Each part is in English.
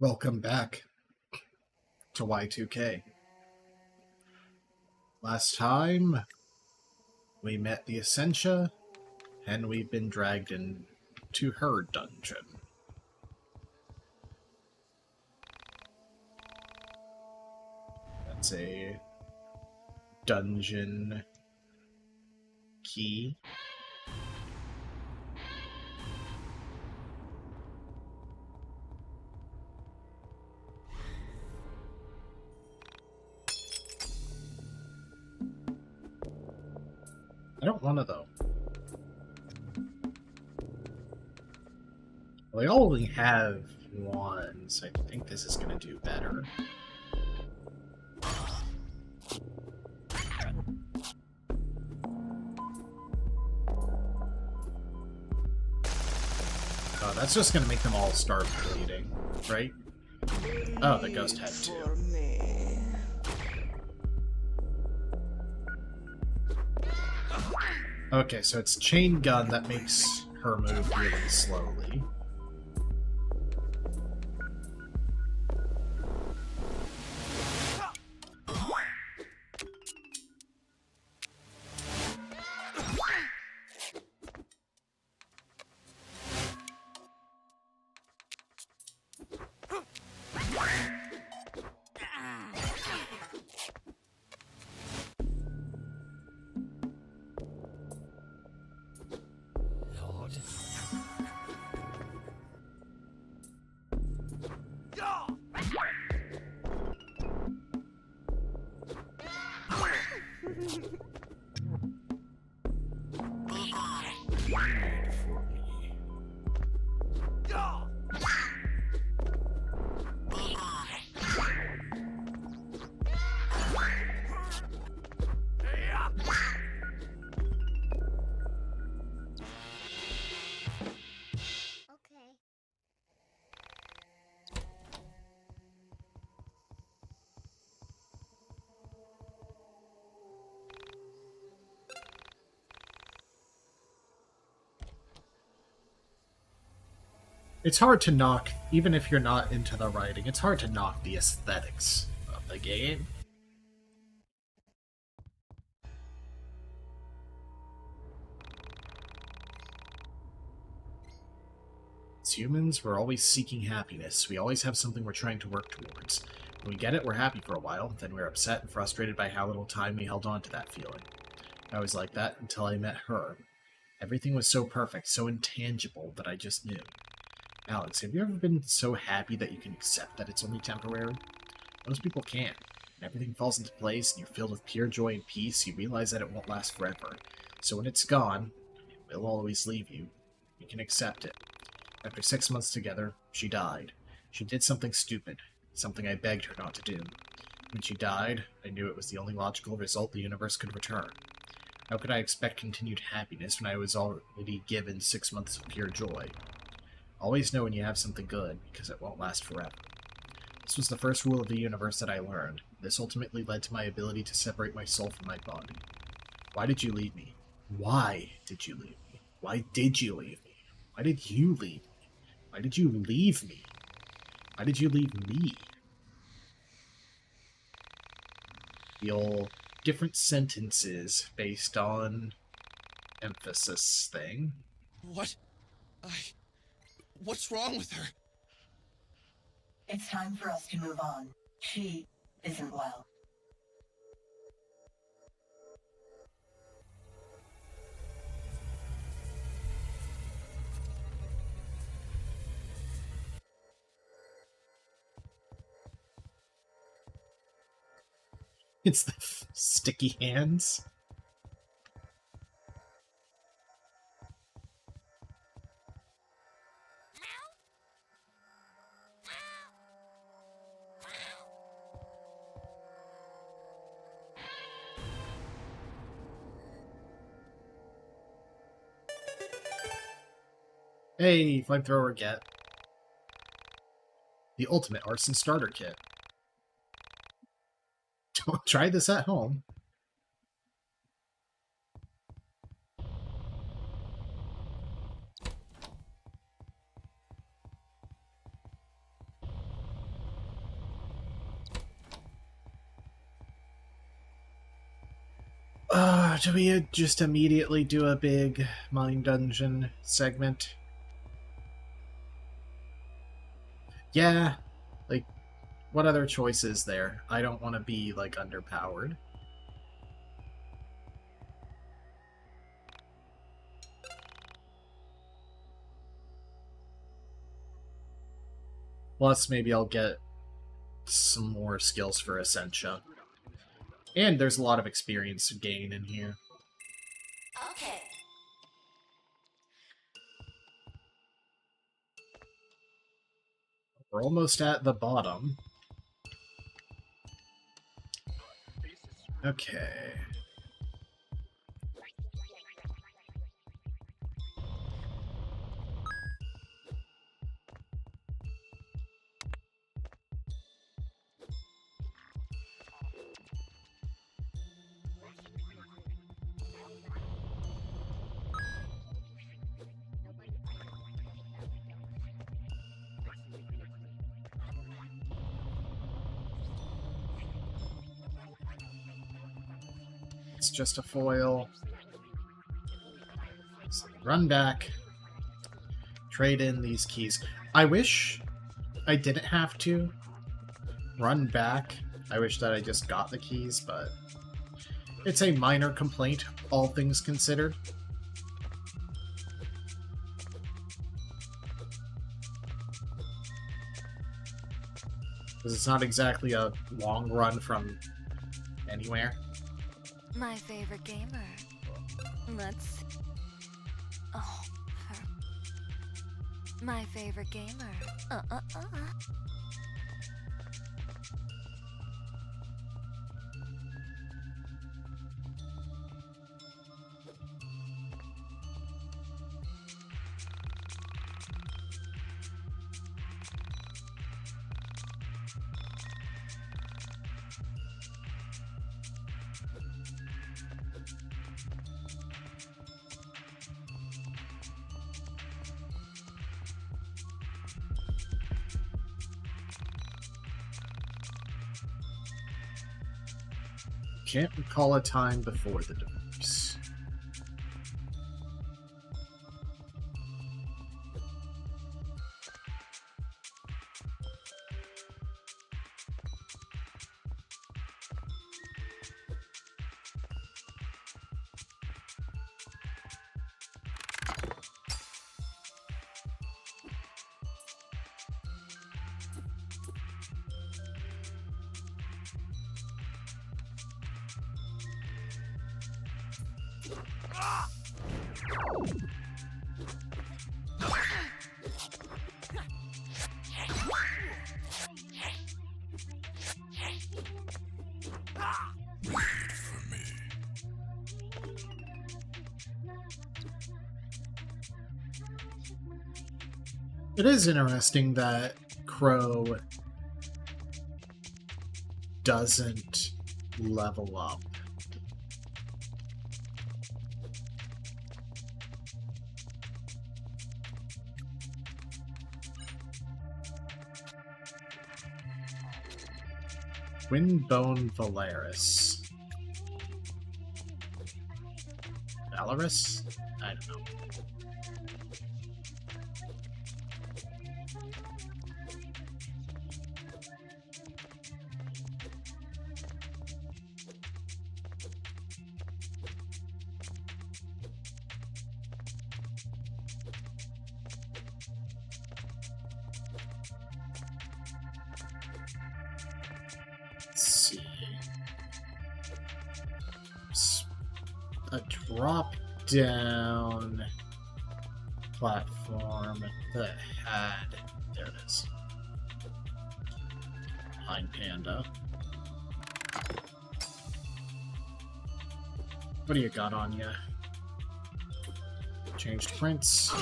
Welcome back to Y2K. Last time, we met the Essentia, and we've been dragged into her dungeon. That's a dungeon key. I don't want to, though. Well, they only have one, so I think this is going to do better. Oh, that's just going to make them all start bleeding, right? Oh, the ghost had two. Okay, so it's chain gun that makes her move really slowly. It's hard to knock, even if you're not into the writing, it's hard to knock the aesthetics of the game. As humans, we're always seeking happiness. We always have something we're trying to work towards. When we get it, we're happy for a while, then we're upset and frustrated by how little time we held on to that feeling. I was like that until I met her. Everything was so perfect, so intangible that I just knew. Alex, have you ever been so happy that you can accept that it's only temporary? Most people can't. When everything falls into place and you're filled with pure joy and peace, you realize that it won't last forever. So when it's gone, it will always leave you. You can accept it. After 6 months together, she died. She did something stupid, something I begged her not to do. When she died, I knew it was the only logical result the universe could return. How could I expect continued happiness when I was already given 6 months of pure joy? Always know when you have something good, because it won't last forever. This was the first rule of the universe that I learned. This ultimately led to my ability to separate my soul from my body. Why did you leave me? Why did you leave me? Why did you leave me? Why did you leave me? Why did you leave me? Why did you leave me? The old different sentences based on emphasis thing. What? What's wrong with her? It's time for us to move on. She isn't well. It's the sticky hands. Hey, flamethrower get. The ultimate arson starter kit. Don't try this at home. Do we just immediately do a big mine dungeon segment? Yeah, like, what other choice is there? I don't want to be, like, underpowered. Plus, maybe I'll get some more skills for Essentia. And there's a lot of experience to gain in here. Okay. We're almost at the bottom. Okay. It's just a foil. So run back. Trade in these keys. I wish I didn't have to run back. I wish that I just got the keys, but it's a minor complaint, all things considered. Because it's not exactly a long run from anywhere. My favorite gamer. Let's... Oh, her. My favorite gamer. Can't recall a time before the divorce. It is interesting that Crow doesn't level up. Windbone Valaris. Valaris? I don't know. Let's see. A drop-down platform that had... There it is. Pine Panda. What do you got on ya? Changed prints.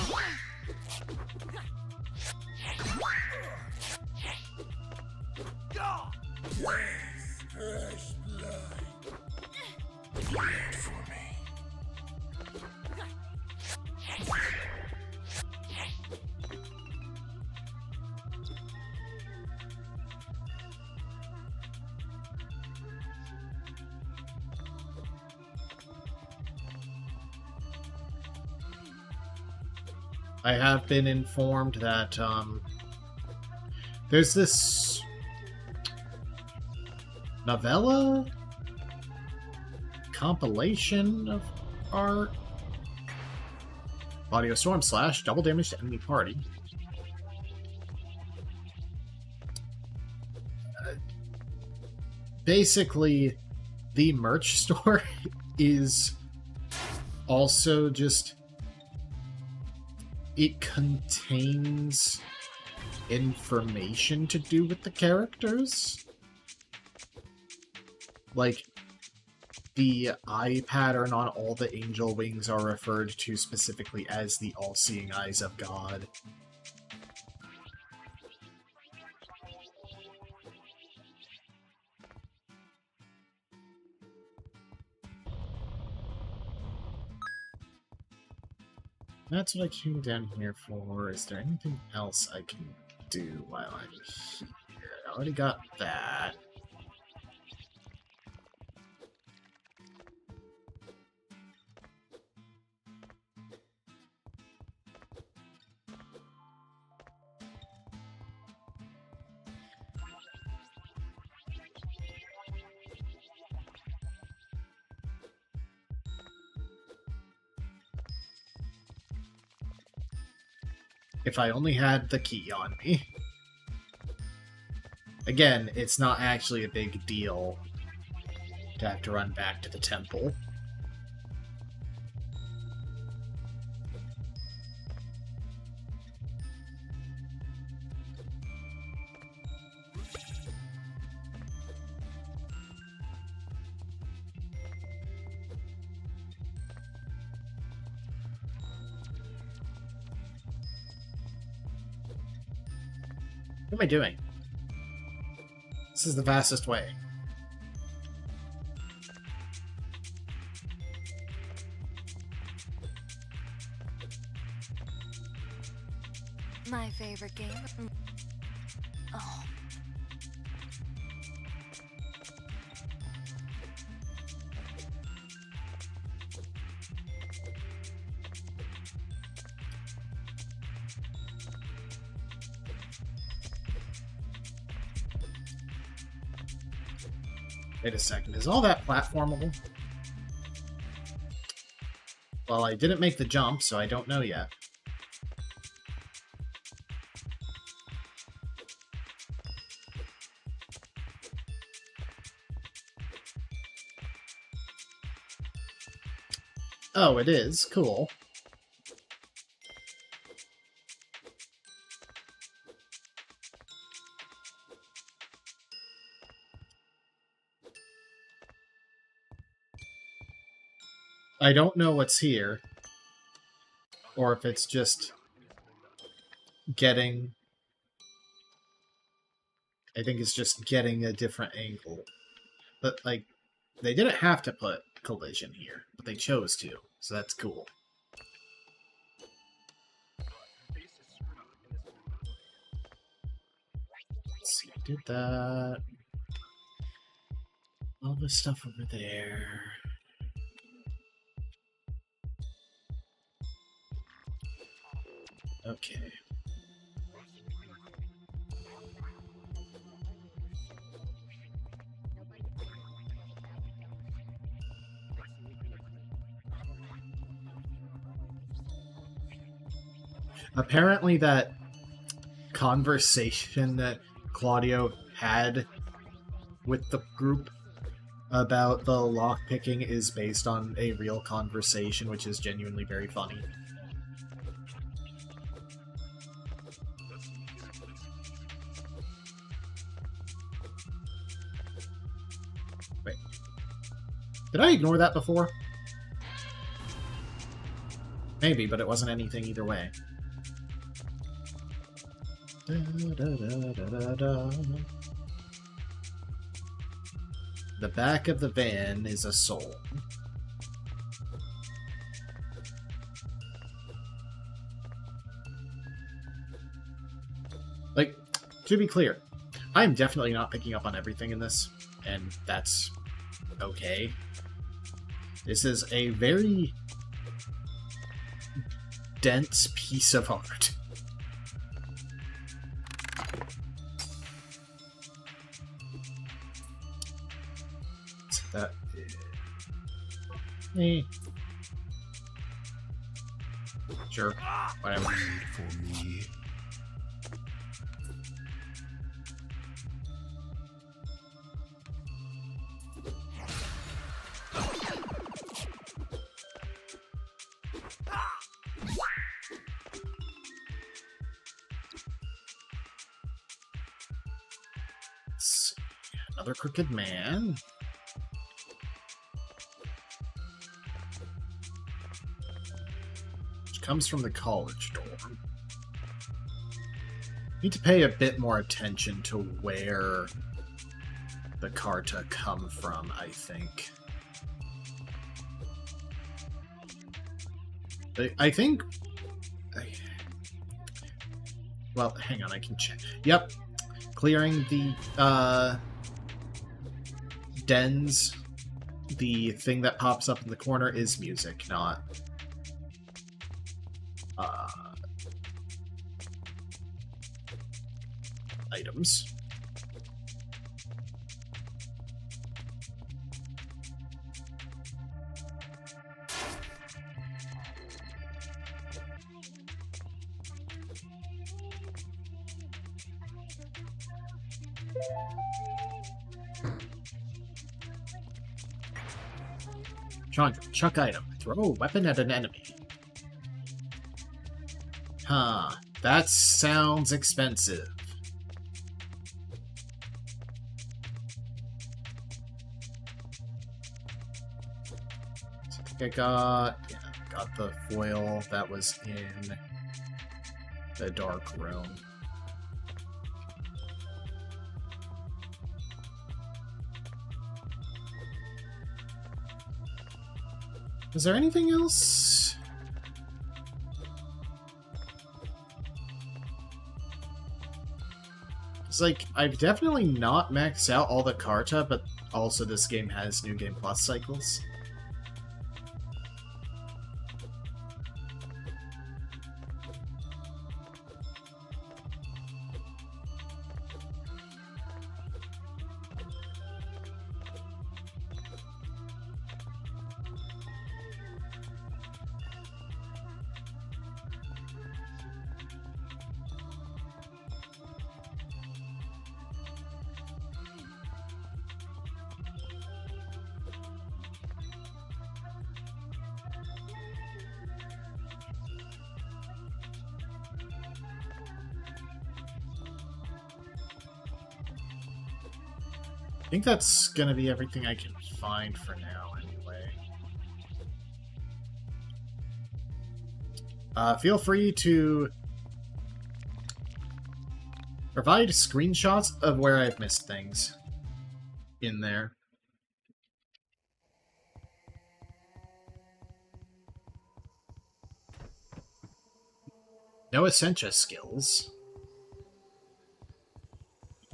Fresh blood. Wait for me. I have been informed that there's this novella compilation of art. Audio storm slash double damage to enemy party. Basically, the merch store is also just... It contains information to do with the characters. Like, the eye pattern on all the angel wings are referred to specifically as the all-seeing eyes of God. That's what I came down here for. Is there anything else I can do while I'm here? I already got that. If I only had the key on me. Again, it's not actually a big deal to have to run back to the temple. What am I doing? This is the fastest way. My favorite game. Oh. Wait a second, is all that platformable? Well, I didn't make the jump, so I don't know yet. Oh, it is. Cool. I don't know what's here, or if it's just getting... I think it's just getting a different angle. But, like, they didn't have to put collision here, but they chose to, so that's cool. Let's see, I did that. All this stuff over there. Okay. Apparently that conversation that Claudio had with the group about the lockpicking is based on a real conversation, which is genuinely very funny. Wait. Did I ignore that before? Maybe, but it wasn't anything either way. Da, da, da, da, da, da. The back of the van is a soul. Like, to be clear, I'm definitely not picking up on everything in this, and that's okay. This is a very dense piece of art. So that is... Sure, whatever. Wait for me. Let's see. Another crooked man. Which comes from the college dorm. Need to pay a bit more attention to where the Carta come from, I think. I think... Well, hang on, I can check. Yep. Clearing the dens, the thing that pops up in the corner is music, not items. Chandra, chuck item. Throw a weapon at an enemy. Huh. That sounds expensive. So I think I got the foil that was in the dark room. Is there anything else? It's like, I've definitely not maxed out all the Carta, but also this game has New Game Plus cycles. I think that's gonna be everything I can find for now, anyway. Feel free to provide screenshots of where I've missed things in there. No Essentia skills.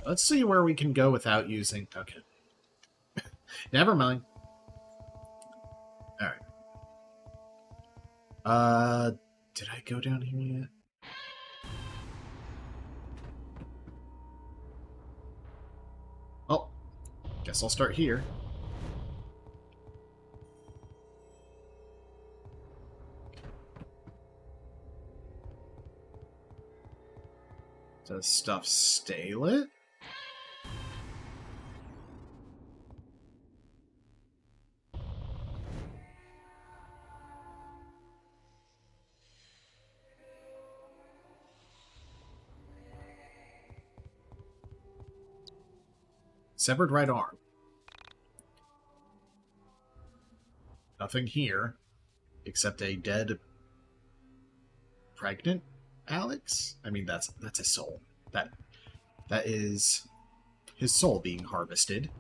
Let's see where we can go without using... Okay. Never mind. Alright. Did I go down here yet? Well, guess I'll start here. Does stuff stay lit? Severed right arm. Nothing here, except a dead, pregnant Alex. I mean, that's his soul. That is his soul being harvested.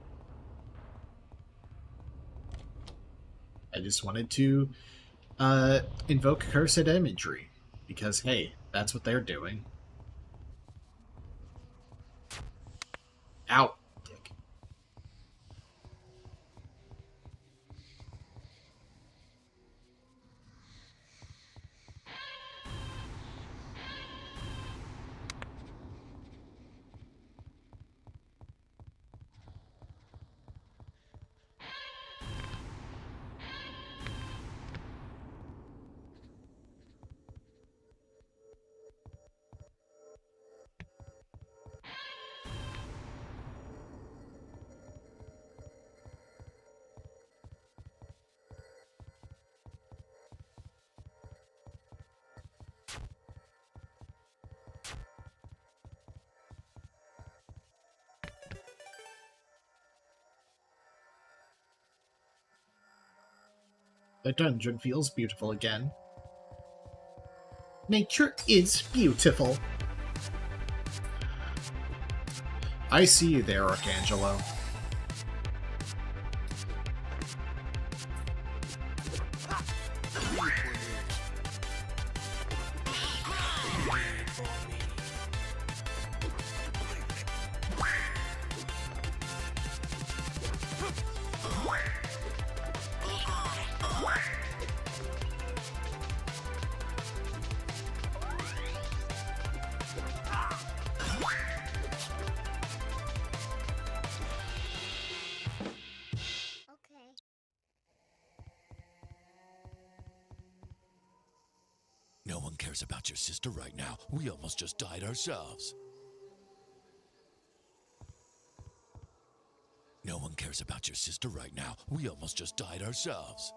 I just wanted to invoke cursed imagery because, hey, that's what they're doing. Ow. The dungeon feels beautiful again. Nature is beautiful. I see you there, Archangelo. No one cares about your sister right now. We almost just died ourselves. No one cares about your sister right now. We almost just died ourselves.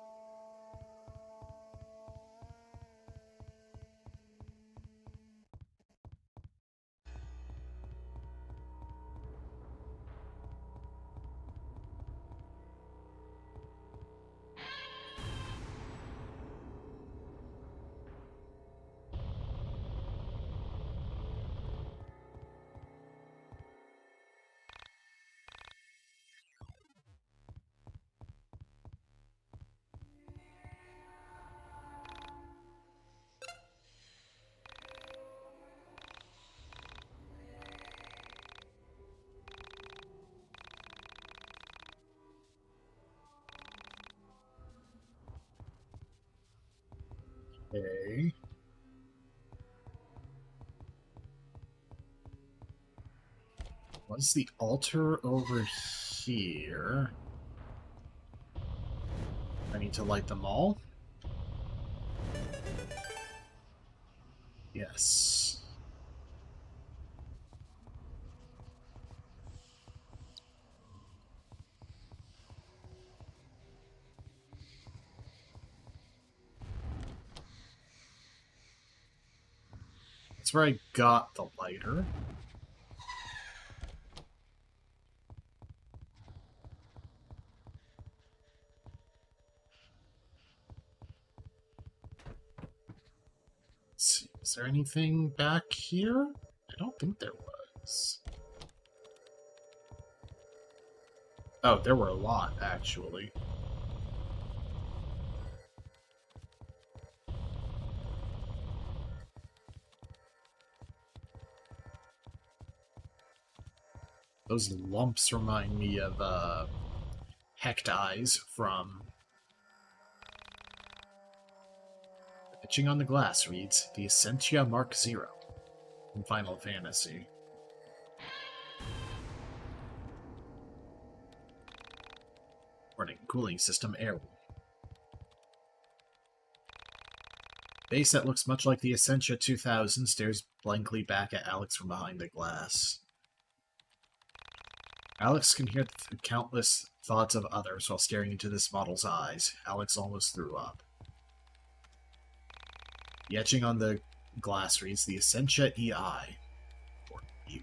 Okay. What's the altar over here? I need to light them all? Yes. That's where I got the lighter. Let's see. Is there anything back here? I don't think there was. Oh, there were a lot, actually. Those lumps remind me of, Hecht eyes from... Etching on the glass reads, the Essentia Mark Zero from Final Fantasy. Running cooling system air. Base that looks much like the Essentia 2000 stares blankly back at Alex from behind the glass. Alex can hear the countless thoughts of others while staring into this model's eyes. Alex almost threw up. The etching on the glass reads the Essentia EI, or E1.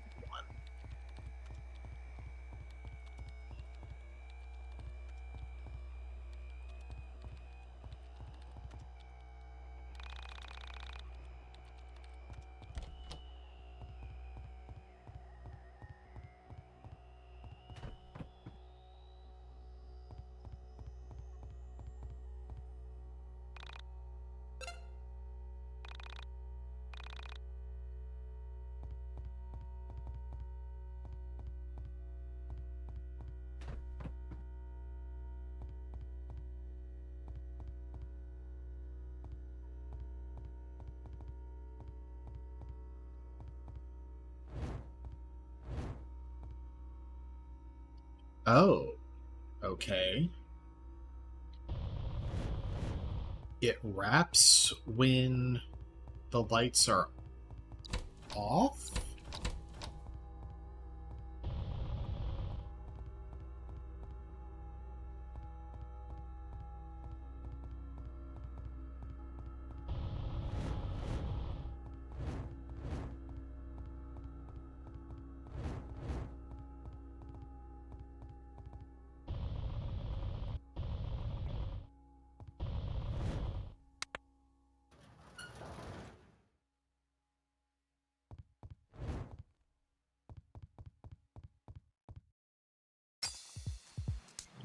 Oh, okay. It wraps when the lights are off?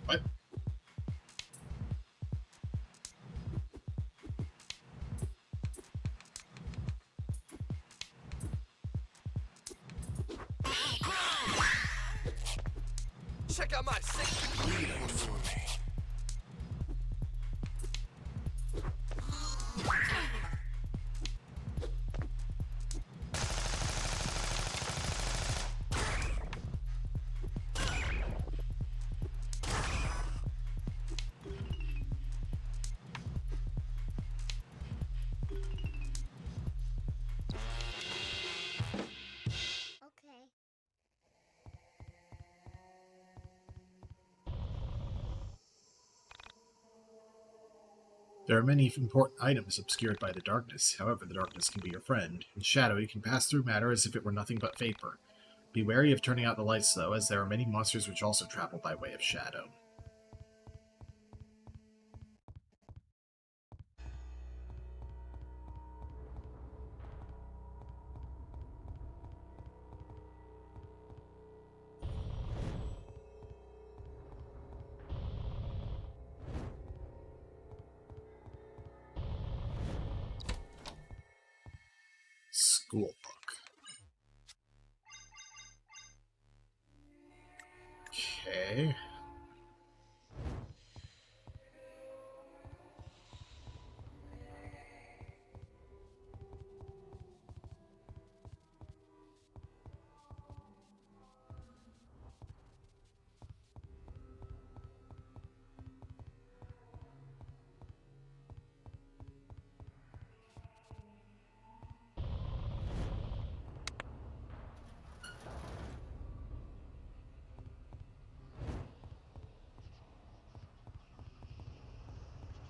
What? Check out my sick. Wait for me. Okay. There are many important items obscured by the darkness. However, the darkness can be your friend. In shadow, you can pass through matter as if it were nothing but vapor. Be wary of turning out the lights, though, as there are many monsters which also travel by way of shadow. School book. Okay.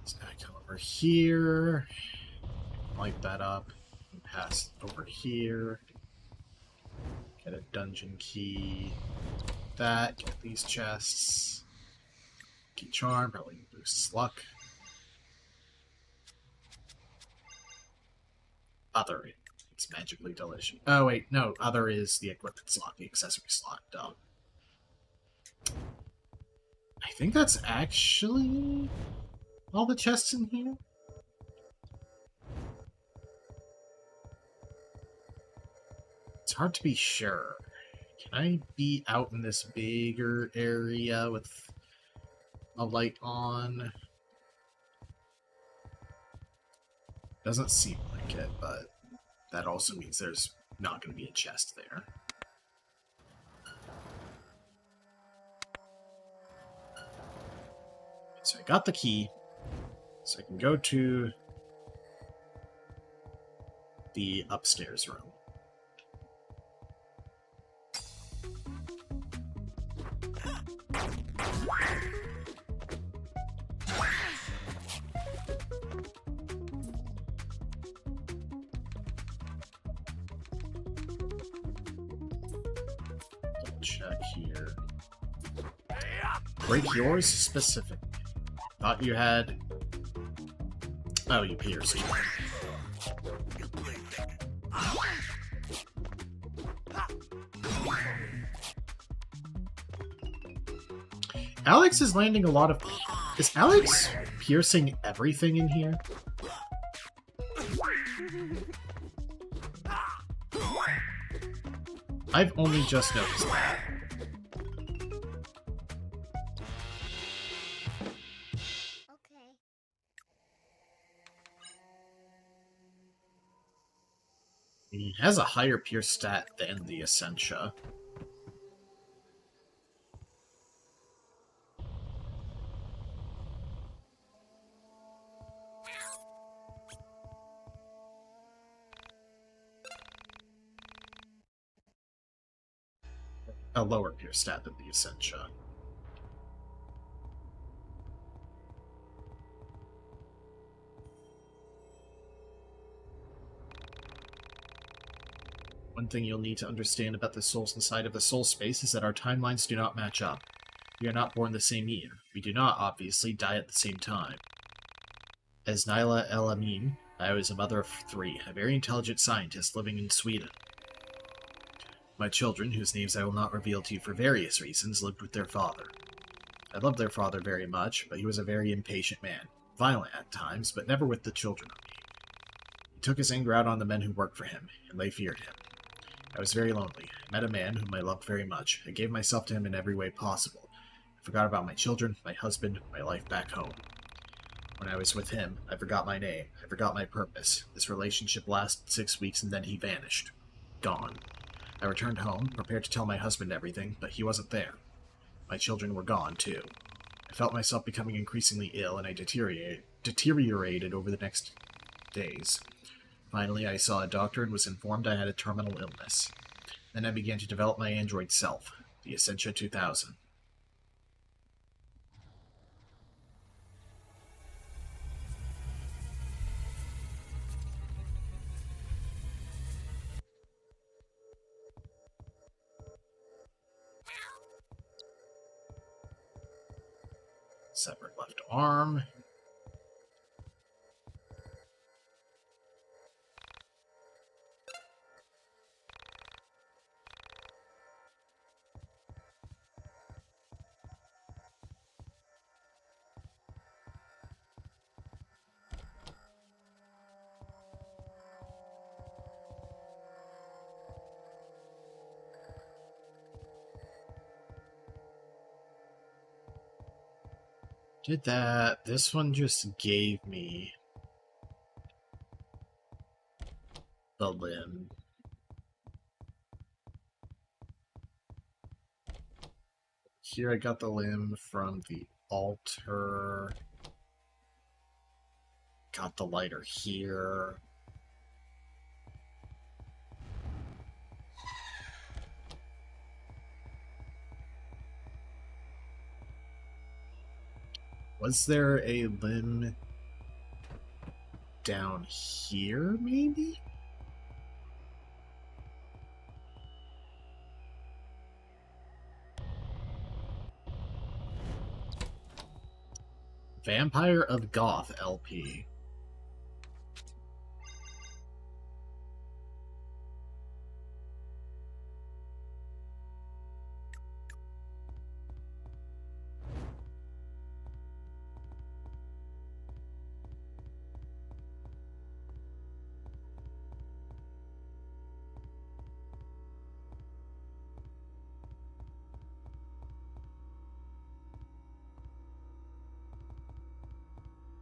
So I come over here, light that up, and pass over here. Get a dungeon key. That, get these chests. Key charm, probably boosts luck. Other, it's magically delicious. Oh wait, no, other is the equipment slot, the accessory slot, duh. I think that's actually all the chests in here? It's hard to be sure. Can I be out in this bigger area with a light on? Doesn't seem like it, but that also means there's not going to be a chest there. So I got the key, so I can go to the upstairs room. Double check here. Break yours specific. Thought you had... Oh, you pierced. Alex is landing a lot of... Is Alex piercing everything in here? I've only just noticed that. Okay. He has a higher pierce stat than the Essentia. A lower pierce stat than the Essentia. One thing you'll need to understand about the souls inside of the soul space is that our timelines do not match up. We are not born the same year. We do not, obviously, die at the same time. As Naila El Amin, I was a mother of 3, a very intelligent scientist living in Sweden. My children, whose names I will not reveal to you for various reasons, lived with their father. I loved their father very much, but he was a very impatient man, violent at times, but never with the children or me. He took his anger out on the men who worked for him, and they feared him. I was very lonely. I met a man whom I loved very much. I gave myself to him in every way possible. I forgot about my children, my husband, my life back home. When I was with him, I forgot my name. I forgot my purpose. This relationship lasted 6 weeks, and then he vanished. Gone. I returned home, prepared to tell my husband everything, but he wasn't there. My children were gone, too. I felt myself becoming increasingly ill, and I deteriorated over the next days. Finally, I saw a doctor and was informed I had a terminal illness. Then I began to develop my android self, the Essentia 2000. Severed left arm. Did that. This one just gave me the limb. Here I got the limb from the altar. Got the lighter here. Was there a limb down here, maybe? Vampire of Goth LP.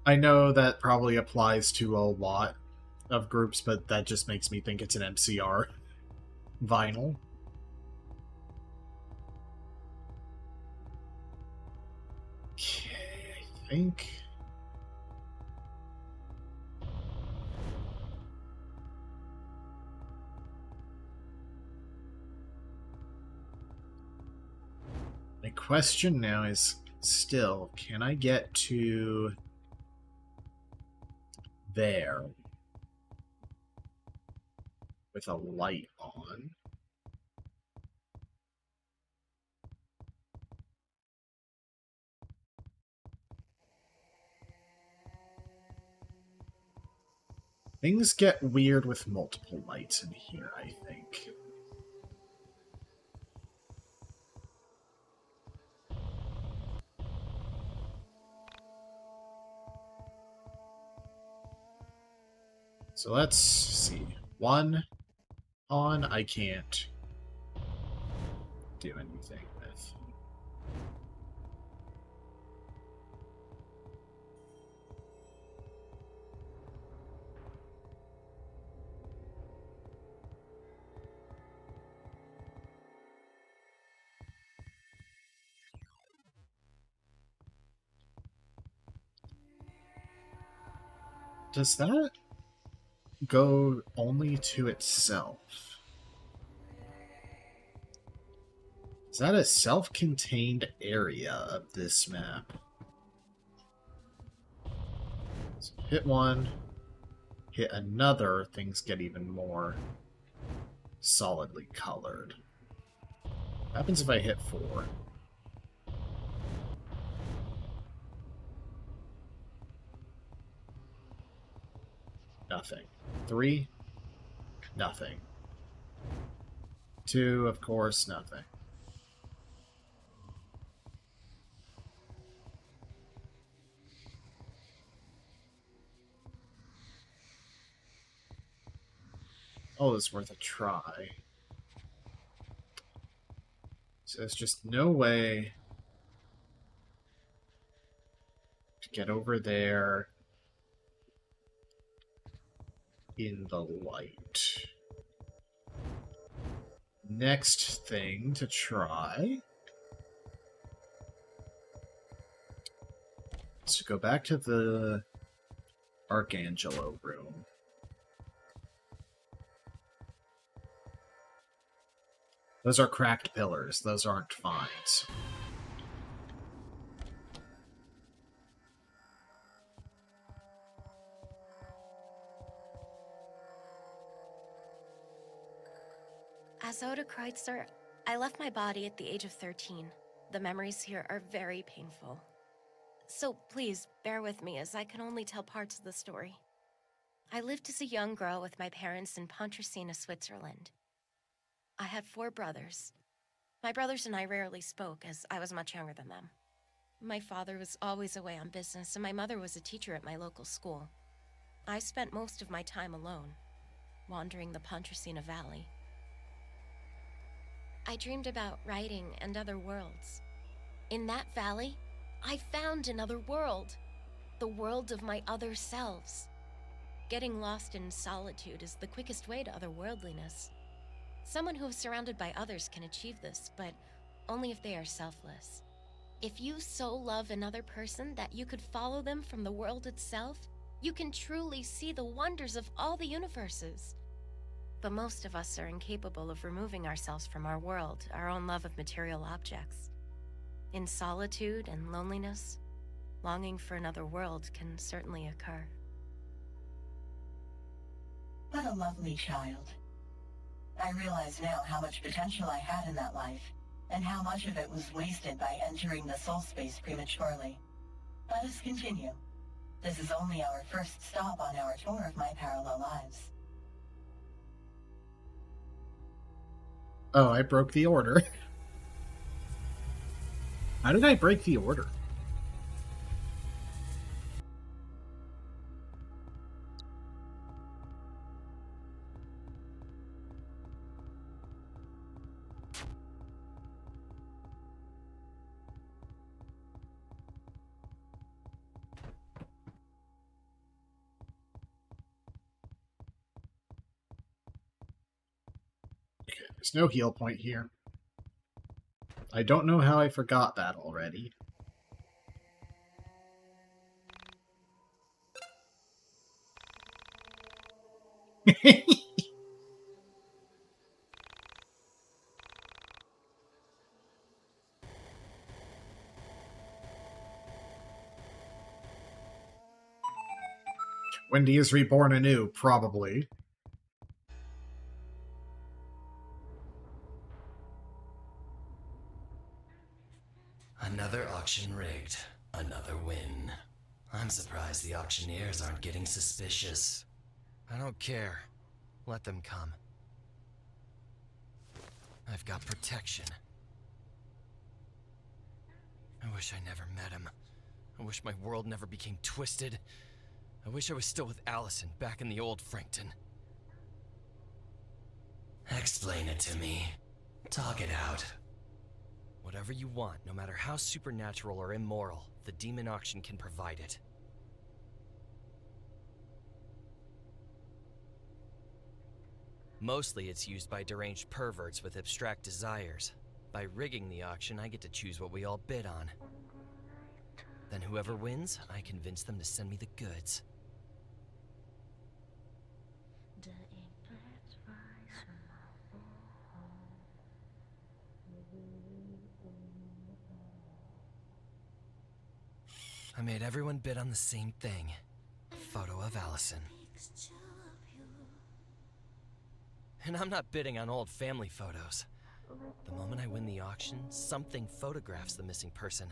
I know that probably applies to a lot of groups, but that just makes me think it's an MCR vinyl. Okay, I think... My question now is still, can I get to there with a light on? Things get weird with multiple lights in here, I think. So let's see. One on, I can't do anything with. Does that go only to itself? Is that a self-contained area of this map? So hit one, hit another, things get even more solidly colored. What happens if I hit 4? Nothing. 3? Nothing. 2, of course, nothing. all is worth a try. So there's just no way to get over there in the light. Next thing to try is to go back to the Archangelo room. Those are cracked pillars. Those aren't fines. As Oda Kreutzer, I left my body at the age of 13. The memories here are very painful. So please, bear with me as I can only tell parts of the story. I lived as a young girl with my parents in Pontresina, Switzerland. I had 4 brothers. My brothers and I rarely spoke as I was much younger than them. My father was always away on business and my mother was a teacher at my local school. I spent most of my time alone, wandering the Pontresina Valley. I dreamed about writing and other worlds. In that valley, I found another world. The world of my other selves. Getting lost in solitude is the quickest way to otherworldliness. Someone who is surrounded by others can achieve this, but only if they are selfless. If you so love another person that you could follow them from the world itself, you can truly see the wonders of all the universes. But most of us are incapable of removing ourselves from our world, our own love of material objects. In solitude and loneliness, longing for another world can certainly occur. What a lovely child. I realize now how much potential I had in that life, and how much of it was wasted by entering the soul space prematurely. Let us continue. This is only our first stop on our tour of my parallel lives. Oh, I broke the order. How did I break the order? Okay, there's no heal point here. I don't know how I forgot that already. Wendy is reborn anew, probably. Another auction rigged. Another win. I'm surprised the auctioneers aren't getting suspicious. I don't care. Let them come. I've got protection. I wish I never met him. I wish my world never became twisted. I wish I was still with Allison back in the old Frankton. Explain it to me. Talk it out. Whatever you want, no matter how supernatural or immoral, the demon auction can provide it. Mostly it's used by deranged perverts with abstract desires. By rigging the auction, I get to choose what we all bid on. Then whoever wins, I convince them to send me the goods. I made everyone bid on the same thing. A photo of Allison. And I'm not bidding on old family photos. The moment I win the auction, something photographs the missing person,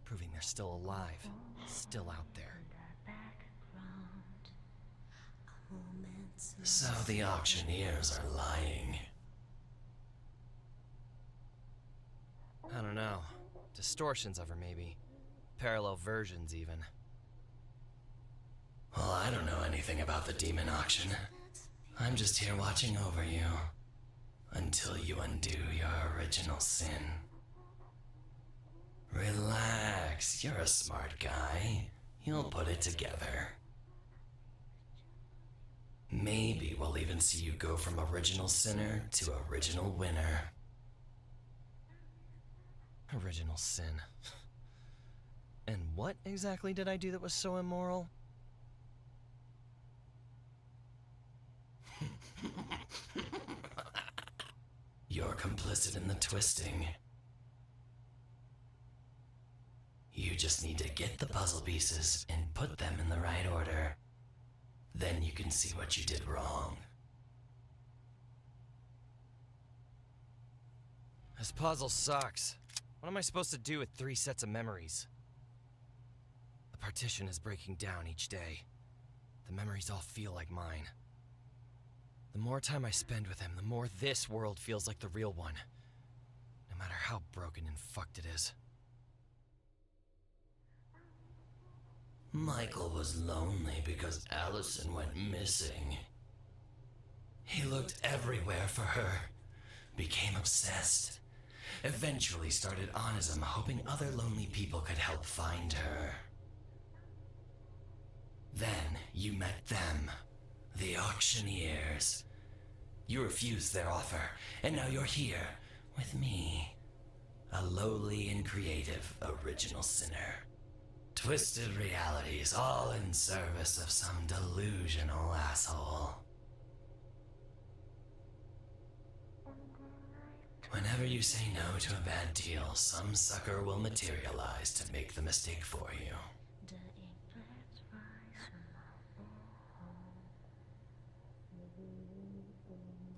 proving they're still alive, still out there. So the auctioneers are lying. I don't know. Distortions of her, maybe. Parallel versions, even. Well, I don't know anything about the demon auction. I'm just here watching over you until you undo your original sin. Relax, you're a smart guy. You'll put it together. Maybe we'll even see you go from original sinner to original winner. Original sin. And what exactly did I do that was so immoral? You're complicit in the twisting. You just need to get the puzzle pieces and put them in the right order. Then you can see what you did wrong. This puzzle sucks. What am I supposed to do with 3 sets of memories? The partition is breaking down each day. The memories all feel like mine. The more time I spend with him, the more this world feels like the real one. No matter how broken and fucked it is. Michael was lonely because Allison went missing. He looked everywhere for her, became obsessed, eventually started onism, hoping other lonely people could help find her. Then you met them, the auctioneers. You refused their offer, and now you're here with me, a lowly and creative original sinner. Twisted realities, all in service of some delusional asshole. Whenever you say no to a bad deal, some sucker will materialize to make the mistake for you.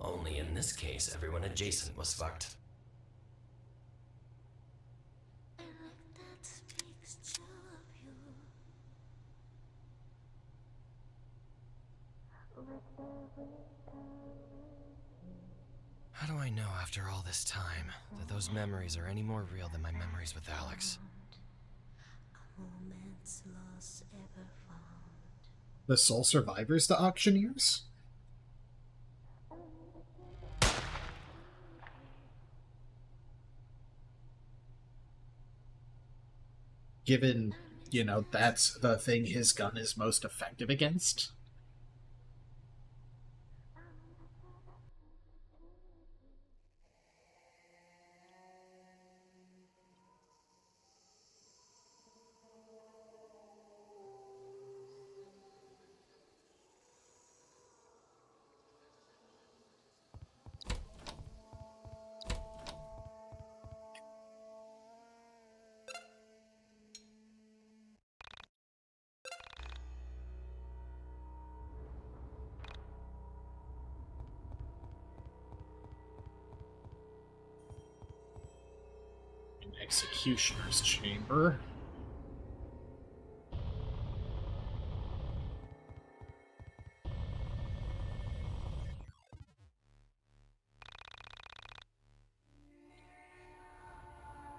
Only in this case, everyone adjacent was fucked. How do I know after all this time that those memories are any more real than my memories with Alex? The sole survivors, the auctioneers? Given, that's the thing his gun is most effective against. An executioner's chamber.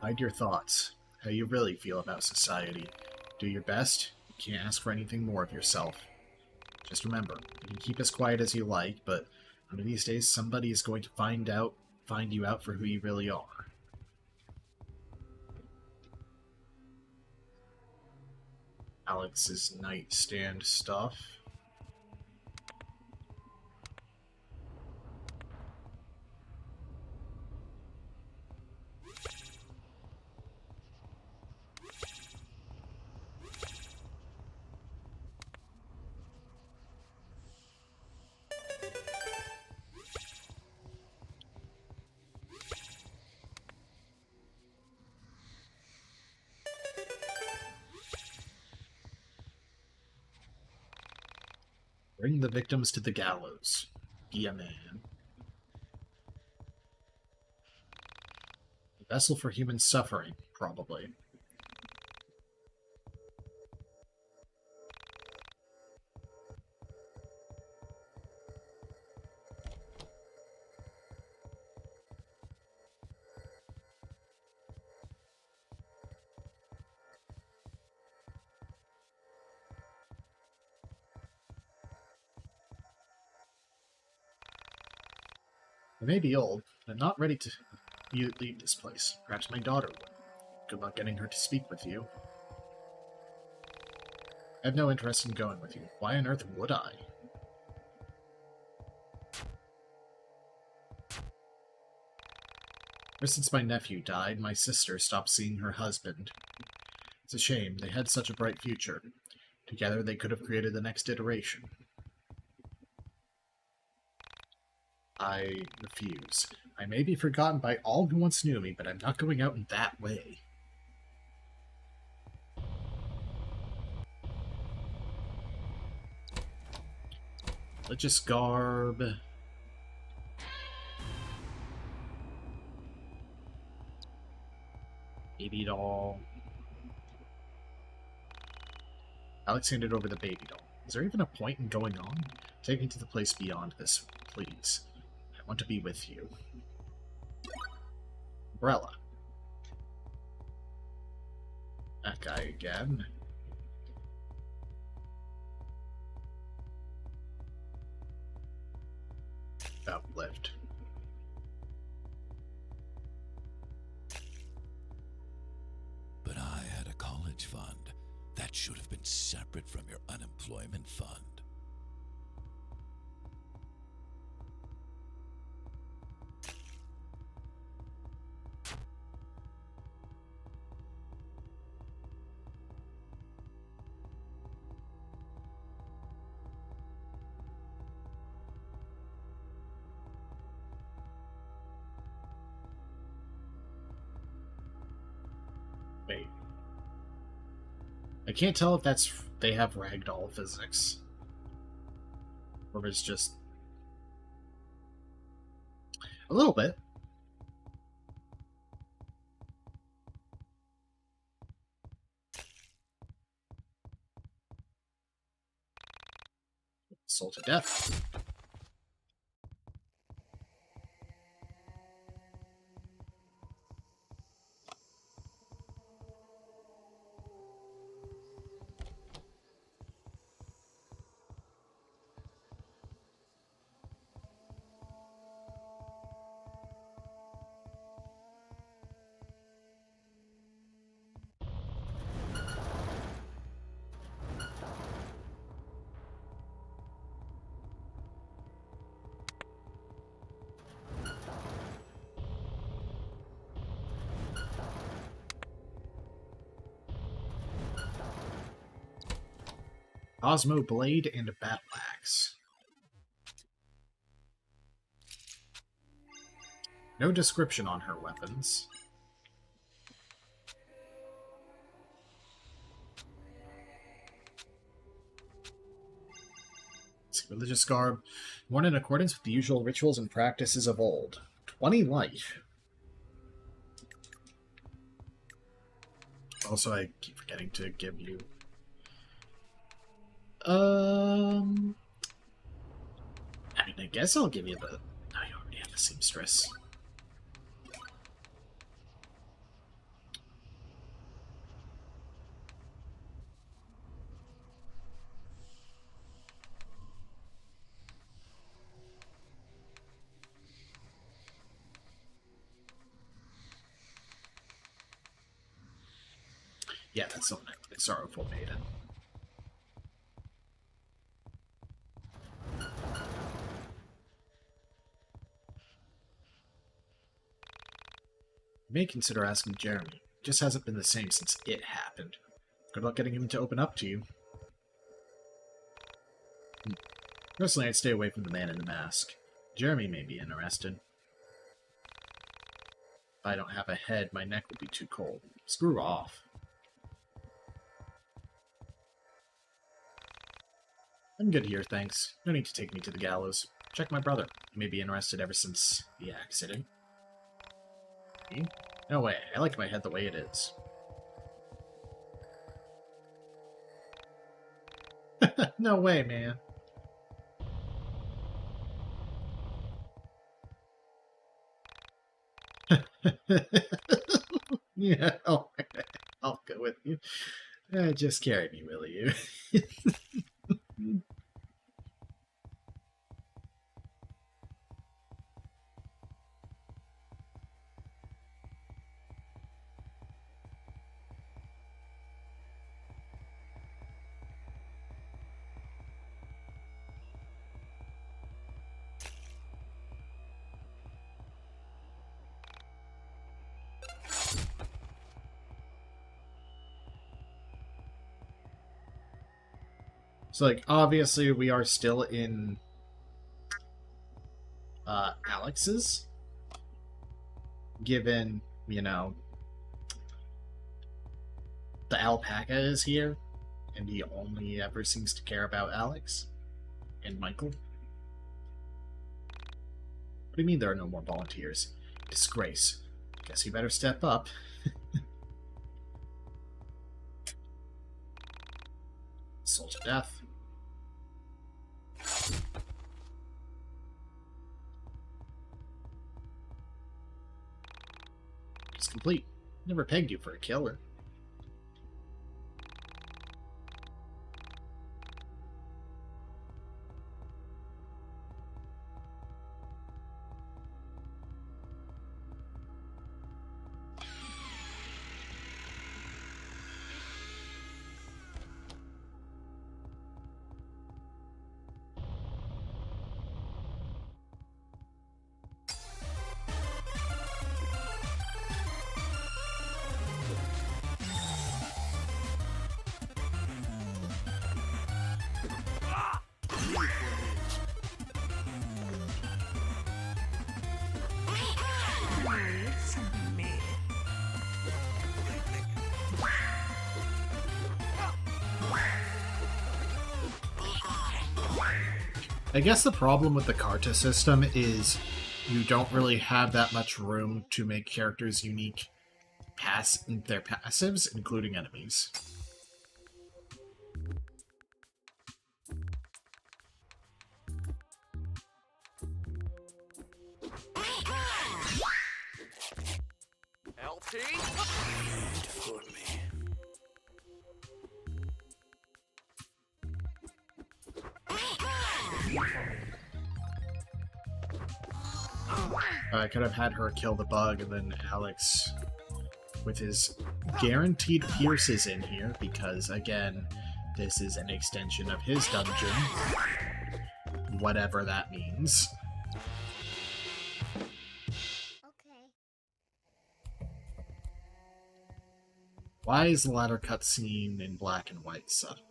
Hide your thoughts. How you really feel about society. Do your best. You can't ask for anything more of yourself. Just remember, you can keep as quiet as you like, but one of these days somebody is going to find you out for who you really are. Alex's nightstand stuff. Bring the victims to the gallows. Be a man. A vessel for human suffering, probably. I may be old, but I'm not ready to leave this place. Perhaps my daughter would. Good luck getting her to speak with you. I have no interest in going with you. Why on earth would I? Ever since my nephew died, my sister stopped seeing her husband. It's a shame. They had such a bright future. Together they could have created the next iteration. I refuse. I may be forgotten by all who once knew me, but I'm not going out in that way. Religious garb. Baby doll. Alex handed over the baby doll. Is there even a point in going on? Take me to the place beyond this, please. I want to be with you. Umbrella. That guy again. Uplift. But I had a college fund. That should have been separate from your unemployment fund. Wait. I can't tell if they have ragdoll physics. Or if it's just a little bit. Soul to death. Osmo Blade and a Battle Axe. No description on her weapons. Religious garb, worn in accordance with the usual rituals and practices of old. 20 life. Also, I keep forgetting to give you... I mean, I guess I'll give you the... Oh, you already have the seamstress. Yeah, that's something like Sorrowful Maiden. You may consider asking Jeremy. It just hasn't been the same since it happened. Good luck getting him to open up to you. Personally, I'd stay away from the man in the mask. Jeremy may be interested. If I don't have a head, my neck will be too cold. Screw off. I'm good here, thanks. No need to take me to the gallows. Check my brother. He may be interested ever since the accident. Me? No way. I like my head the way it is. No way, man. Yeah, I'll go with you. Just carry me, will you? So, like, obviously we are still in Alex's, given, you know, the alpaca is here, and he only ever seems to care about Alex and Michael. What do you mean there are no more volunteers? Disgrace. Guess you better step up. Soul to death. It's complete. Never pegged you for a killer. I guess the problem with the Carta system is you don't really have that much room to make characters unique their passives, including enemies. LT? Wait for me. I could have had her kill the bug, and then Alex, with his guaranteed pierces in here, because, again, this is an extension of his dungeon. Whatever that means. Okay. Why is the latter cutscene in black and white suddenly?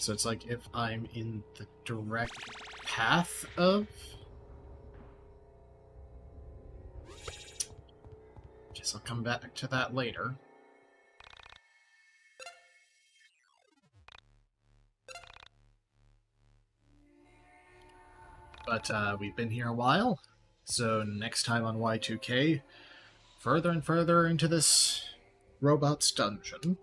So it's like if I'm in the direct path of... Guess I'll come back to that later. But we've been here a while, so next time on Y2K, further and further into this robot's dungeon.